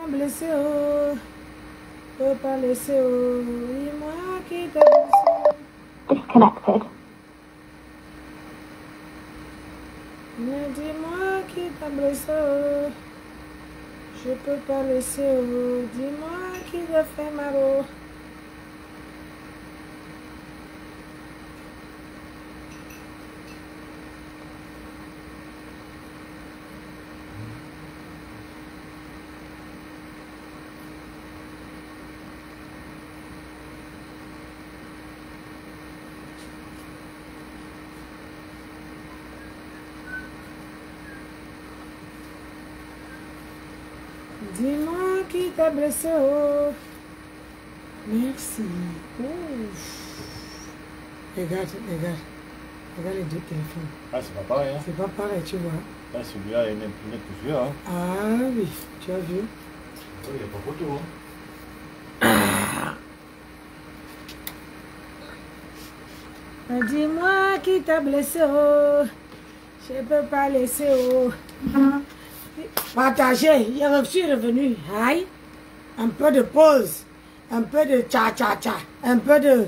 Blessé, oh, peux pas laisser, oh, oui, moi qui t'ai blessé. Disconnected. Mais dis-moi qui t'a blessé, oh, je peux pas laisser, oh, dis-moi qui t'a fait mal, oh. Dis-moi qui t'a blessé, oh. Merci. Ouf. Regarde les deux téléphones. Ah, c'est pas pareil, hein. C'est pas pareil, tu vois. Là, celui-là est même plus net que celui-là, hein. Ah oui, tu as vu. Il n'y a pas photo, hein. Dis-moi qui t'a blessé, oh. Je peux pas laisser, oh. Partagez, je suis revenu. Aïe. Un peu de pause. Un peu de cha-cha-cha. Un peu de...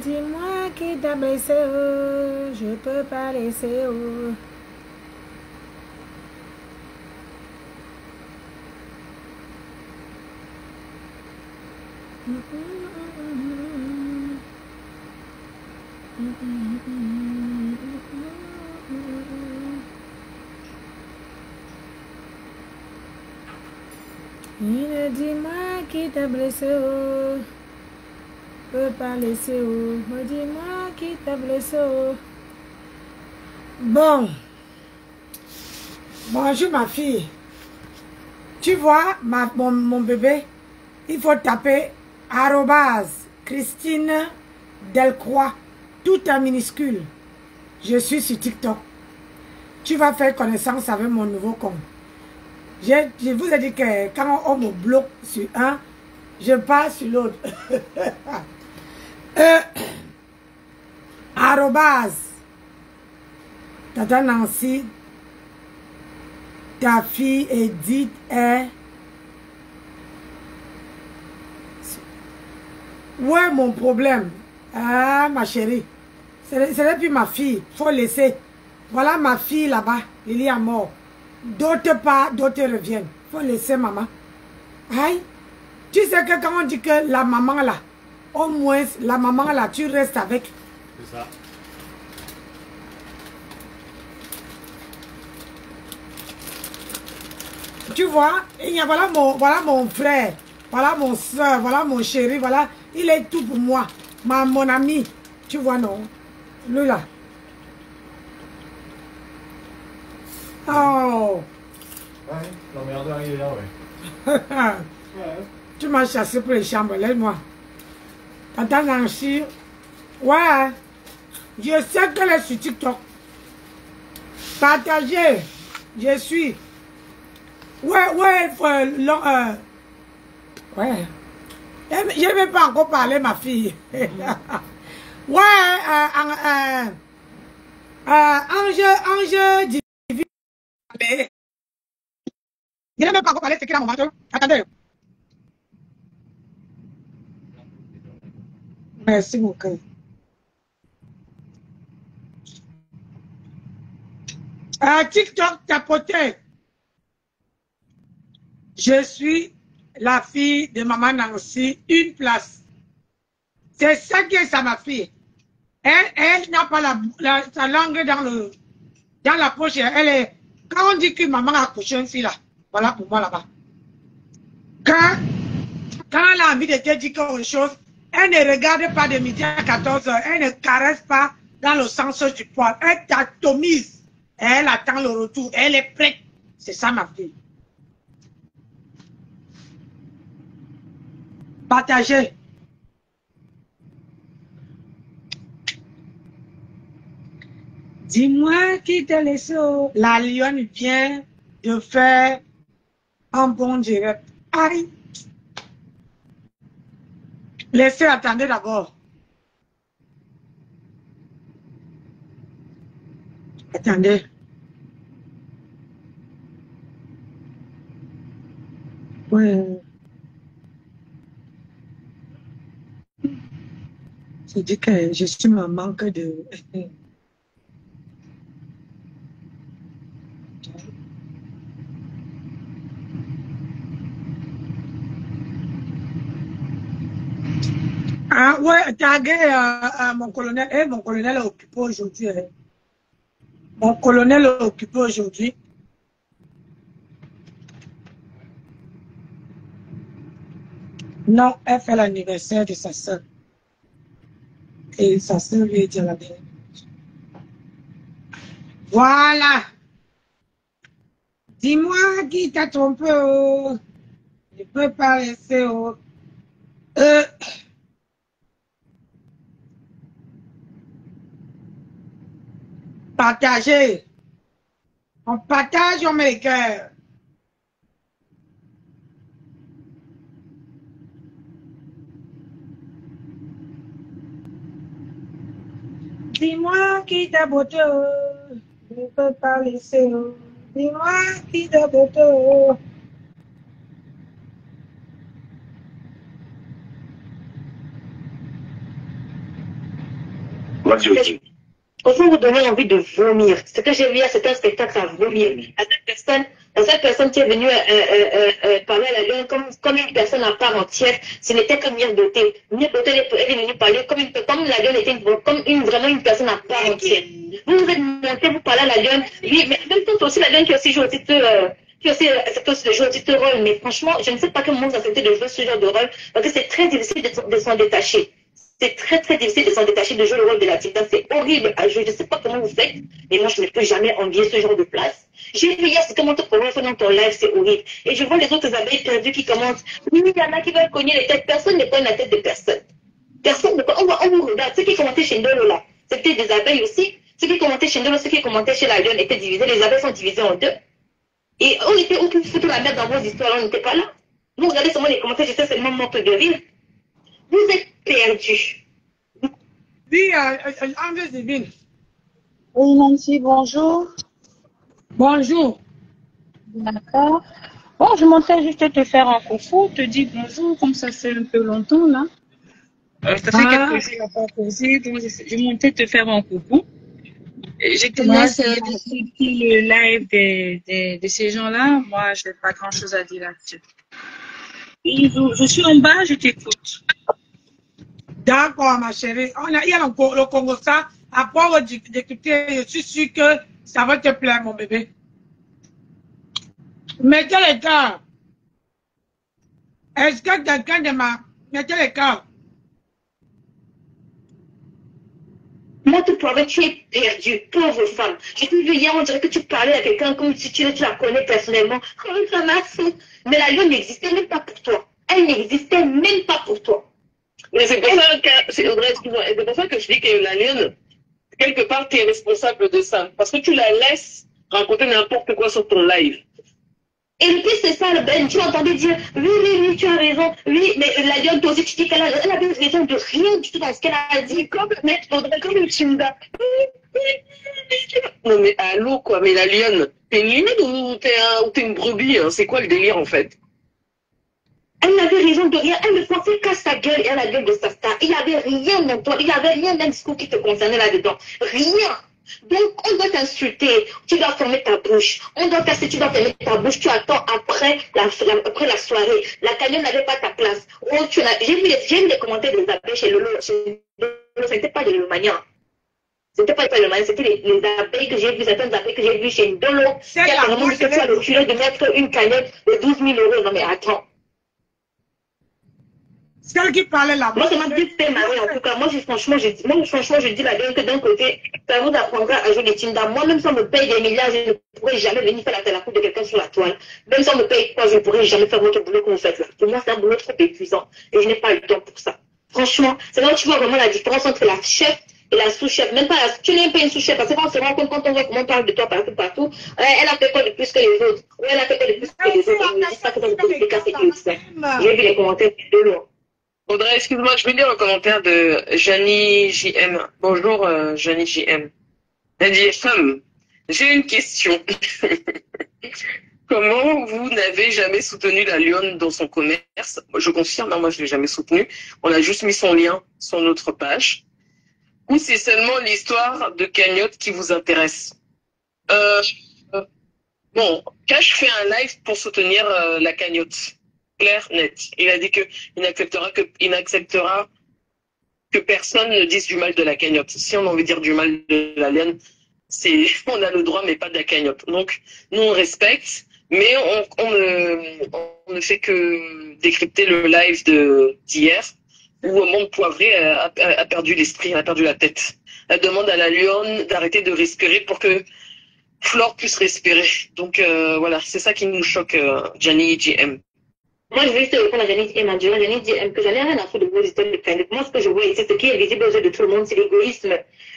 Dis-moi qui t'a blessé, oh. Je peux pas laisser, oh. Dis-moi qui t'a blessé, oh. Peux pas laisser, oh. Dis-moi qui t'a blessé, oh. Bon. Bonjour ma fille. Tu vois, mon bébé, il faut taper @Christine Delcroix, tout en minuscule. Je suis sur TikTok. Tu vas faire connaissance avec mon nouveau compte. Je vous ai dit que quand on me bloque sur un, je passe sur l'autre. Tata Nancy, ta fille Edith est... Ouais, mon problème. Ah, ma chérie. Ce n'est plus ma fille. Faut laisser. Voilà ma fille là-bas. Il y a mort. D'autres pas, d'autres reviennent. Faut laisser maman. Aïe. Tu sais que quand on dit que la maman là, au moins la maman là, tu restes avec. C'est ça. Tu vois, voilà mon frère, voilà mon soeur, voilà mon chéri, voilà, il est tout pour moi. Mon ami, tu vois non, lui là. Oh. Ouais, l'emmerdeur il est là, ouais. Ouais. Tu m'as chassé pour les chambres, laisse-moi. Tata Nancy, ouais, je sais qu'elle est sur TikTok. Partagez, je suis. Ouais, ouais, ouais. Je ne vais pas encore parler, ma fille. Ouais, Ange divin. Je ne vais pas encore parler, c'est qui la maman? Attendez. Merci, mon cœur. TikTok, tapoté. Je suis la fille de maman Nancy, une place. C'est ça qui est ça, ma fille. Elle n'a pas sa langue dans la poche. Elle est, quand on dit que maman a accouché une fille là, voilà pour moi là-bas. Quand elle a envie de te dire quelque chose, elle ne regarde pas de midi à 14h, elle ne caresse pas dans le sens du poil. Elle t'atomise. Elle attend le retour. Elle est prête. C'est ça, ma fille. Partagez. Dis-moi qui t'a laissé. La lionne vient de faire un bon direct. Aïe. Laissez attendre d'abord. Attendez. Ouais. Je dis que je suis en manque de... Ah ouais, tagué mon colonel. Mon colonel est occupé aujourd'hui. Mon colonel est occupé aujourd'hui. Non, elle fait l'anniversaire de sa soeur. Et sa soeur lui dit à la dernière. Voilà. Dis-moi qui t'a trompé. Oh. Je ne peux pas laisser. Oh. Partager. On partage, on met le cœur. Dis-moi qui t'a beauté. Oh. Je ne peux pas laisser. Oh. Dis-moi qui t'a beauté. Oh. Au fond, vous donnez envie de vomir. Ce que j'ai vu, c'est un spectacle à vomir. À cette personne qui est venue parler à la lionne comme une personne à part entière, ce n'était que Mirboté. Mirboté, elle est venue parler comme la lionne était vraiment une personne à part entière. Vous vous êtes monté, vous parlez à la lionne. Oui, mais même temps aussi la lionne qui aussi joue au titre, qui aussi accepte aussi de jouer au titre rôle. Mais franchement, je ne sais pas comment vous acceptez de jouer ce genre de rôle, parce que c'est très difficile de s'en détacher. C'est très très difficile de s'en détacher de jouer le rôle de la Tita. C'est horrible à jouer. Je ne sais pas comment vous faites, mais moi je ne peux jamais envier ce genre de place. J'ai vu hier ce que mon problème fait dans ton live, c'est horrible. Et je vois les autres abeilles perdues qui commencent. Oui, il y en a qui veulent cogner les têtes. Personne ne cogne la tête de personne. Personne ne cogne. On vous regarde. Ceux qui commentaient chez Ndolo là, c'était des abeilles aussi. Ceux qui commentaient chez Ndolo, ceux qui commentaient chez la lionne étaient divisés. Les abeilles sont divisées en deux. Et on était où qui foutent la merde dans vos histoires, on n'était pas là. Vous regardez seulement les commentaires, j'étais seulement morte de rire. Vous êtes perdus. Oui, André Divine. Oui, Nancy, bonjour. Bonjour. D'accord. Bon, je montais juste te faire un coucou, te dire bonjour, comme ça fait un peu longtemps, là. Ça fait quelques jours, on n'a pas causé, donc je montais te faire un coucou. Je te laisse le live de ces gens-là. Moi, je n'ai pas grand-chose à dire là-dessus. Je suis en bas, je t'écoute. D'accord, ma chérie. Il y a le Congo ça. Après d'écouter, je suis sûr que ça va te plaire, mon bébé. Mettez les cœurs. Est-ce que quelqu'un de ma... Mettez les cœurs. Moi, tu es perdu, pauvre femme. J'ai vu hier, on dirait que tu parlais à quelqu'un comme si tu la connais personnellement. Oh, ça m'a fait. Mais la lionne n'existait même pas pour toi. Elle n'existait même pas pour toi. Mais c'est pour ça que je dis que la lionne, quelque part, tu es responsable de ça. Parce que tu la laisses raconter n'importe quoi sur ton live. Et le plus c'est ça, le Ben, tu entendais dire, oui, tu as raison, oui, mais la lionne, toi aussi, tu dis qu'elle avait raison de rien du tout dans ce qu'elle a dit, comme une Chimda. Non mais allô quoi, mais la lionne, t'es une limite ou t'es une brebis, hein? C'est quoi le délire en fait? Elle n'avait raison de rien, elle ne pensait qu'à sa gueule et à la gueule de sa star. Il n'y avait rien dans toi, il n'y avait rien d'un discours qui te concernait là-dedans. Rien. Donc, on doit t'insulter, tu dois fermer ta bouche. On doit t'insulter, tu dois fermer ta bouche. Tu attends après la soirée. La cagnotte n'avait pas ta place. Oh, j'ai vu les commentaires des abeilles chez Lolo. Ce n'était pas de l'Allemagne. C'était pas l'Allemagne, c'était les abeilles que j'ai vues, certaines abeilles que j'ai vues chez Ndolo. Qui a vraiment dit que tu as le culot de mettre une cagnotte de 12 000 €. Non mais attends. Celle qui parlait là. Moi, ça m'a dit fait marrer en tout cas. Moi, franchement, je dis la vérité que d'un côté, ça vous apprendra à jouer les Tinder. Moi, même si on me paye des milliards, je ne pourrais jamais venir faire la coupe de quelqu'un sur la toile. Même si on me paye quoi, je ne pourrais jamais faire votre boulot que vous faites là. Pour moi, c'est un boulot trop épuisant et je n'ai pas le temps pour ça. Franchement, c'est là où tu vois vraiment la différence entre la chef Et la sous-chef, même pas tu n'es pas une sous-chef, parce que quand on se rend compte, quand on voit comment on parle de toi partout, elle a fait quoi de plus que les autres? Ou elle a fait quoi de plus que les autres? On ne dit pas que dans les cas, c'est comme ça. J'ai vu les commentaires de loin. Audrey, excuse-moi, je vais lire le commentaire de Janie JM. Bonjour, Janie JM. Elle dit, femme, j'ai une question. Comment vous n'avez jamais soutenu la Lionne dans son commerce? Je confirme, moi je l'ai jamais soutenu. On a juste mis son lien sur notre page. Ou c'est seulement l'histoire de cagnotte qui vous intéresse? Bon, Cash fait un live pour soutenir la cagnotte. Clair, net. Il a dit qu'il n'acceptera que personne ne dise du mal de la cagnotte. Si on a envie de dire du mal de la Lionne, on a le droit, mais pas de la cagnotte. Donc, nous, on respecte, mais on ne fait que décrypter le live d'hier, où Monde Poivré a perdu l'esprit, a perdu la tête. Elle demande à la Lionne d'arrêter de respirer pour que Flore puisse respirer. Donc, voilà, c'est ça qui nous choque, Gianni JM. Moi, je veux juste répondre à Janice M. Endurant. Janice dit que j'en ai rien à foutre de vos histoires de planète. Moi, ce que je vois ici, ce qui est visible aux yeux de tout le monde, c'est l'égoïsme.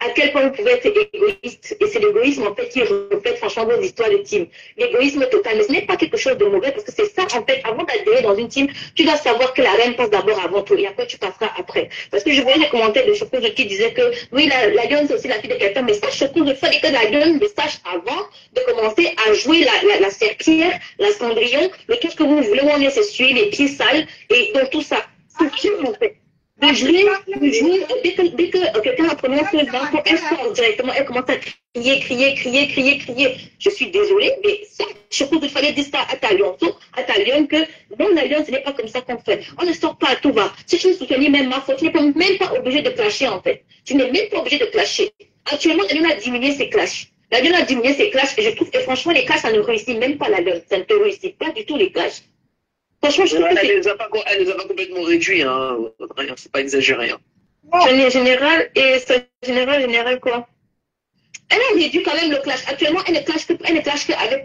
À quel point vous pouvez être égoïste. Et c'est l'égoïsme, en fait, qui reflète franchement vos histoires de team. L'égoïsme total. Mais ce n'est pas quelque chose de mauvais, parce que c'est ça, en fait, avant d'adhérer dans une team, tu dois savoir que la reine passe d'abord avant tout, et après, tu passeras après. Parce que je voyais les commentaires de Choco qui disaient que, oui, la Lionne, c'est aussi la fille de quelqu'un, mais sache, Choco, il fallait que la Lionne le sache avant de commencer à jouer la serpillère, la Cendrillon, le tout ce que vous voulez, où on est s'essuyer les pieds sales, et donc tout ça. C'est qui, en fait? De jouer, dès que quelqu'un la prononce le vent, elle sort directement, elle commence à crier. Je suis désolée, mais ça, je pense qu'il fallait dire ça à ta Lionne, que non, la Lionne, ce n'est pas comme ça qu'on fait. On ne sort pas à tout va. Si tu veux soutenir même ma faute, tu n'es même pas obligé de clasher, en fait. Tu n'es même pas obligé de clasher. Actuellement, la Lionne a diminué ses clashs. La Lionne a diminué ses clashs, et je trouve que franchement, les clashs, ça ne réussit même pas la Lionne. Ça ne te réussit pas du tout, les clashs. Franchement, je trouve que elle les a pas complètement réduits, hein. C'est pas exagéré, hein. Général quoi? Elle a réduit quand même le clash. Actuellement, elle ne clash qu'avec,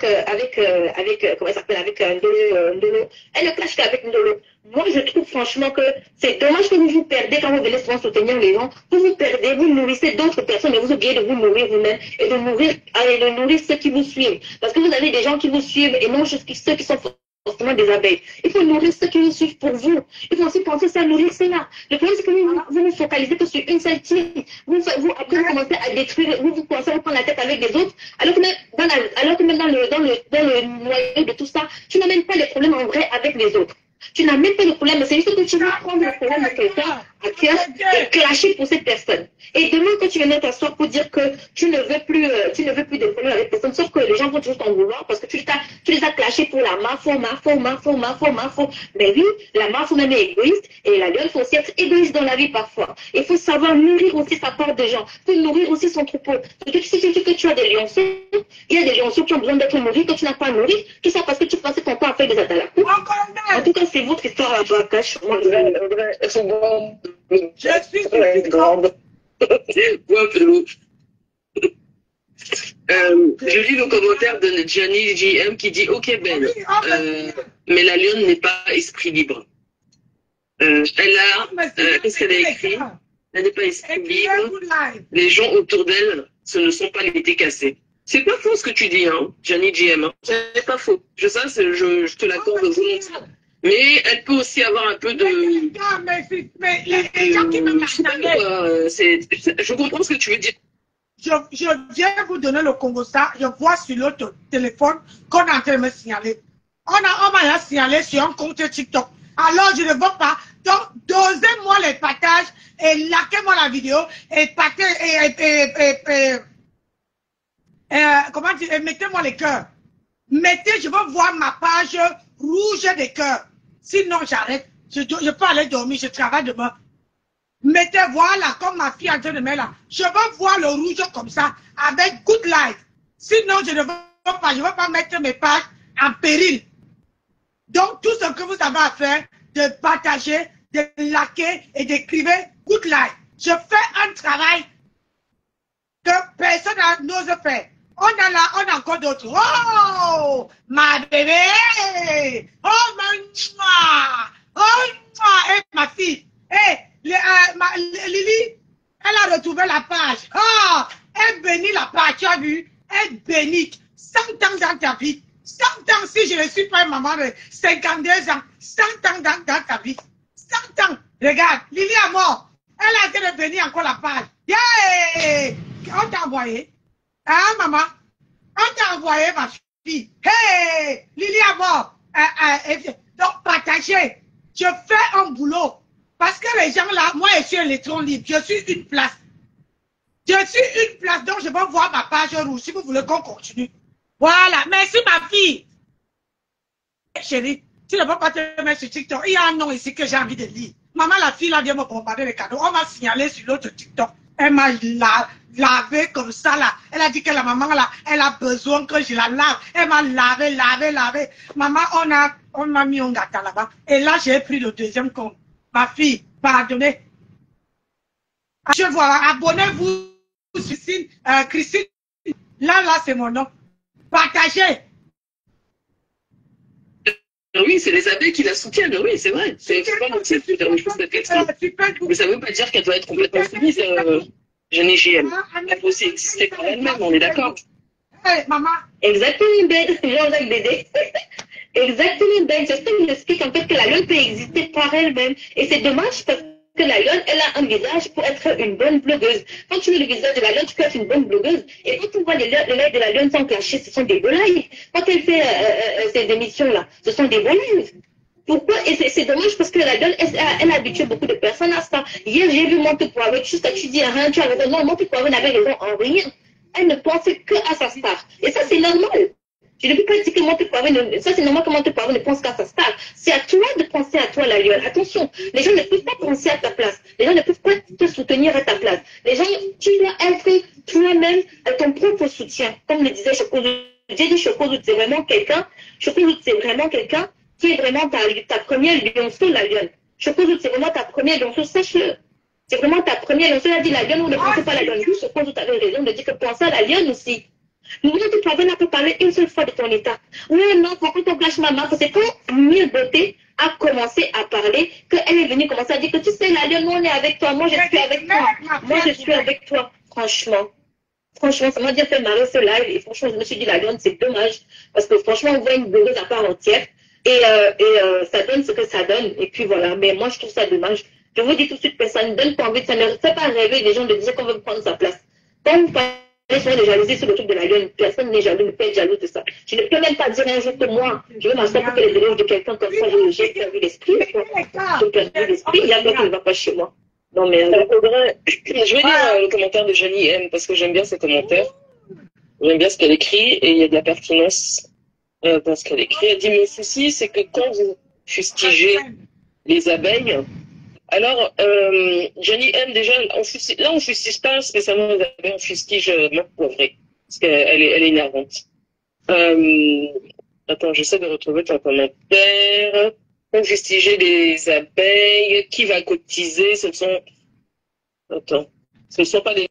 comment elle s'appelle, avec Ndolo. Elle ne clash qu'avec Ndolo. Moi, je trouve franchement que c'est dommage que vous perdez quand vous venez souvent soutenir les gens. Vous perdez, vous nourrissez d'autres personnes, mais vous oubliez de vous nourrir vous-même et de nourrir ceux qui vous suivent. Parce que vous avez des gens qui vous suivent et non juste ceux qui sont forcément des abeilles. Il faut nourrir ceux qui vous suivent pour vous. Il faut aussi penser à nourrir ceux-là. Le problème, c'est que vous vous focalisez que sur une seule team. Après, vous commencez à détruire, vous commencez à prendre la tête avec les autres, alors que même dans le noyau de tout ça, tu n'as même pas les problèmes en vrai avec les autres. Tu n'as même pas de problème, c'est juste que tu vas prendre le problème de quelqu'un à cœur et clasher pour cette personne. Et demain, quand tu viens t'asseoir pour dire que tu ne veux plus de problème avec personne, sauf que les gens vont toujours t'en vouloir parce que tu les as clashés pour la mafo. Mais oui, la mafo même est égoïste et la Lionne faut aussi être égoïste dans la vie parfois. Il faut savoir nourrir aussi sa part de gens, il faut nourrir aussi son troupeau. Parce que si tu dis que tu as des lionceaux, il y a des lionceaux qui ont besoin d'être nourris, que tu n'as pas nourri, tout ça parce que tu pensais ton temps à faire des atalakou. En tout cas, c'est votre histoire à toi, Cash. Je suis grande. Bois un peu d'eau. Je lis le commentaire de Gianni JM qui dit ok Ben, mais la Lionne n'est pas esprit libre. Qu'est-ce qu'elle a écrit? Elle n'est pas esprit libre. Les gens autour d'elle, ce ne sont pas les décassés. C'est pas faux ce que tu dis, hein, Gianni JM. Hein. C'est pas faux. Je te l'accorde volontiers. Mais elle peut aussi avoir un peu de... Mais les gens qui me je comprends ce que tu veux dire. Je viens vous donner le Congo ça. Je vois sur l'autre téléphone qu'on est en train de me signaler. On m'a signalé sur un compte TikTok. Alors, je ne veux pas. Donc, dosez-moi les partages et likez-moi la vidéo et comment dire, mettez-moi les cœurs. Je veux voir ma page rouge des cœurs. Sinon, j'arrête. Je peux aller dormir, je travaille demain. Mettez, voilà, comme ma fille est en train de mettre là. Je veux voir le rouge comme ça, avec good light. Sinon, je ne veux pas, je ne veux pas mettre mes pages en péril. Donc, tout ce que vous avez à faire, de partager, de liker et d'écrire good light. Je fais un travail que personne n'ose faire. On a encore d'autres. Oh, ma bébé. Oh, ma. Oh, ma. Eh, ma fille. Eh, Lily. Elle a retrouvé la page. Oh, elle bénit la page, tu as vu? Elle bénit 100 ans dans ta vie. 100 ans si je ne suis pas une maman de 52 ans. 100 ans dans ta vie. 100 ans. Regarde, Lily est morte. Elle a été de bénir encore la page. Yeah! On t'a envoyé. Hein, maman? On t'a envoyé, ma fille. Hey! Lily est morte. Donc, partagez. Je fais un boulot. Parce que les gens là, moi, je suis un électron libre. Je suis une place. Je suis une place. Donc, je vais voir ma page rouge si vous voulez qu'on continue. Voilà. Merci, ma fille. Chérie, tu ne peux pas te mettre sur TikTok. Il y a un nom ici que j'ai envie de lire. Maman, la fille là vient me bombarder les cadeaux. On m'a signalé sur l'autre TikTok. Elle m'a lavé comme ça là. Elle a dit que la maman là, elle a besoin que je la lave. Elle m'a lavé. Maman, on m'a mis un gâteau là-bas. Et là, j'ai pris le deuxième compte. Ma fille, pardonnez. Je vois, abonnez-vous, Christine. Là, c'est mon nom. Partagez. Oui, c'est les abeilles qui la soutiennent, oui, c'est vrai. C'est pas mon titre, mais ça ne veut pas dire qu'elle doit être complètement soumise. Jeannie JM. Elle peut aussi exister par elle-même, on est d'accord. Hey, maman. Exactement, Ben. Jean-Jacques Dédé. Exactement, Ben. C'est ce que j'explique en fait que la lionne peut exister par elle-même. Et c'est dommage parce que la lionne, elle a un visage pour être une bonne blogueuse. Quand tu veux le visage de la lionne, tu peux être une bonne blogueuse. Et quand tu vois les lives de la lionne sans clasher, ce sont des beaux lives. Quand elle fait ces émissions-là, ce sont des beaux lives. Pourquoi? Et c'est dommage parce que la lionne, elle a habitué beaucoup de personnes à ça. Hier, j'ai vu Monte Poirot, juste que tu dis rien, tu as raison. Non, Monte Poirot n'avait raison en rien. Elle ne pensait que à sa star. Et ça, c'est normal. Je ne peux pas dire que Monte Poirot, ça c'est normal que Monte Poirot ne pense qu'à sa star. C'est à toi de penser à toi, la lionne. Attention, les gens ne peuvent pas penser à ta place. Les gens ne peuvent pas te soutenir à ta place. Les gens, tu dois être toi-même ton propre soutien. Comme le disait Chokozou. J'ai dit Chokozou, c'est vraiment quelqu'un. Chokozou, c'est vraiment quelqu'un qui est vraiment ta première lionceau, la lionne. Chokozou, c'est vraiment ta première lionceau, sache-le. C'est vraiment ta première lionceau. Elle a dit la lionne, on ne pensez pas à la lionne. Chokozou, tu avais raison de dire que pensez à la lionne aussi. Monte Poirot n'a pas parlé une seule fois de ton état. Oui, non, quand on clash maman, c'est quand Mille Beauté a commencé à parler, qu'elle est venue commencer à dire que tu sais, la lionne, nous on est avec toi, moi je suis avec toi, moi je suis avec toi. Franchement, ça m'a bien fait marrer ce live et franchement, je me suis dit, la lionne, c'est dommage parce que franchement, on voit une blogueuse à part entière et ça donne ce que ça donne et puis voilà. Mais moi, je trouve ça dommage. Je vous dis tout de suite, personne ne donne pas envie, ça ne fait pas rêver des gens de dire qu'on veut prendre sa place. Quand vous parlez de jalousie sur le truc de la lionne, personne n'est jaloux, ne peut être jaloux de ça. Je ne peux même pas dire un jour que moi, je veux m'asseoir pour que les éloges de quelqu'un comme ça, j'ai perdu l'esprit. J'ai perdu l'esprit, il y a quelqu'un qui ne va pas chez moi. Non mais je vais lire le commentaire de Johnny M parce que j'aime bien ses commentaires. J'aime bien ce qu'elle écrit et il y a de la pertinence dans ce qu'elle écrit. Elle dit mon souci c'est que quand vous fustigez les abeilles, alors Johnny M déjà là on fustige pas spécialement les abeilles, on fustige Marc Poivré parce qu'elle est énervante. Attends, j'essaie de retrouver ton commentaire. On fustiger les abeilles, qui va cotiser, ce sont... Attends, ce ne sont pas des...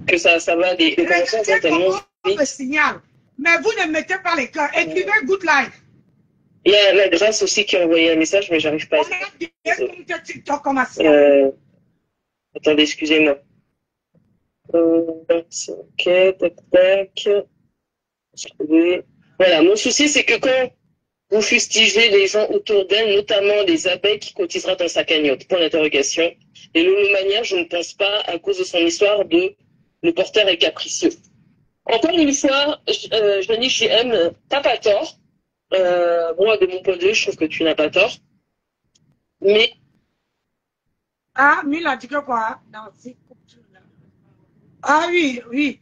Que ça va, les commentaires sont tellement vite. Signal. Mais vous ne mettez pas les cœurs. Écrivez good life. Il y a la Grâce aussi qui a envoyé un message, mais j'arrive pas à... TikTok comme un signal. Attendez, excusez-moi. Ok, tac, tac. Voilà, mon souci, c'est que quand vous fustigez les gens autour d'elle, notamment les abeilles qui cotisera dans sa cagnotte, point d'interrogation. Et Lolo Mania, je ne pense pas, à cause de son histoire de le porteur est capricieux. Encore une fois, Johnny JM, t'as pas tort. Moi, de mon point de vue, je trouve que tu n'as pas tort. Mais. Ah, Mila, tu dis quoi? Ah oui, oui.